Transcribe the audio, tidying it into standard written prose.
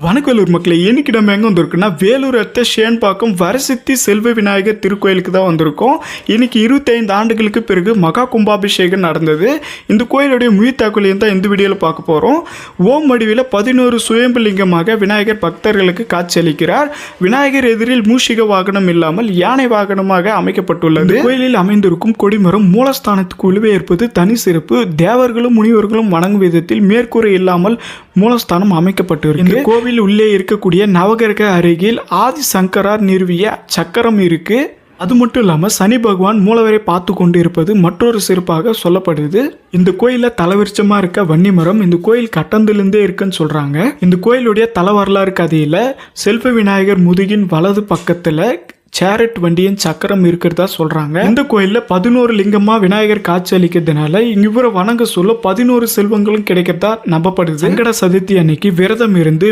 வணக்கவேலூர் மக்களை இன்னைக்கு நம்ம எங்கே வந்திருக்கோம்னா வேலூர் அடுத்த ஷேன்பாக்கம் வரசித்தி செல்வ விநாயகர் திருக்கோயிலுக்கு தான் வந்திருக்கோம். இன்னைக்கு 25 ஆண்டுகளுக்கு பிறகு மகா கும்பாபிஷேகம் நடந்தது. இந்த கோயிலுடைய முழு தகவலையும் தான் இந்த வீடியோவில் பார்க்க போகிறோம். ஓம் வடிவில் 11 சுயம்பு லிங்கமாக விநாயகர் பக்தர்களுக்கு காட்சியளிக்கிறார். விநாயகர் எதிரில் மூஷிக வாகனம் இல்லாமல் யானை வாகனமாக அமைக்கப்பட்டுள்ளது. கோயிலில் அமைந்திருக்கும் கொடிமரம் மூலஸ்தானத்துக்கு உழுவே இருப்பது தனி சிறப்பு. தேவர்களும் முனிவர்களும் வணங்கும் விதத்தில் மேற்கூரை இல்லாமல் மூலஸ்தானம் அமைக்கப்பட்டிருக்கு. கோவில் உள்ளே இருக்கக்கூடிய நவகிரக அருகில் ஆதி சங்கரார் நிறுவிய சக்கரம் இருக்கு. அது மட்டும் இல்லாமல் சனி பகவான் மூலவரை பார்த்து கொண்டு இருப்பது மற்றொரு சிறப்பாக சொல்லப்படுது. இந்த கோயிலில் தலைவிருச்சமாக இருக்க வன்னி மரம் இந்த கோயில் கட்டந்திலிருந்தே இருக்குன்னு சொல்றாங்க. இந்த கோயிலுடைய தல வரலாறு கதையில செல்வ விநாயகர் முதுகின் வலது பக்கத்துல சேரட் வண்டியின் சக்கரம் இருக்கிறதா சொல்றாங்க. இந்த கோயில்ல 11 லிங்கமா விநாயகர் காட்சி அளிக்கிறதுனால இவரை வணங்க சொல்ல 11 செல்வங்களும் கிடைக்கிறதா நம்பப்படுது. சங்கட சதுர்த்தி அன்னைக்கு விரதம் இருந்து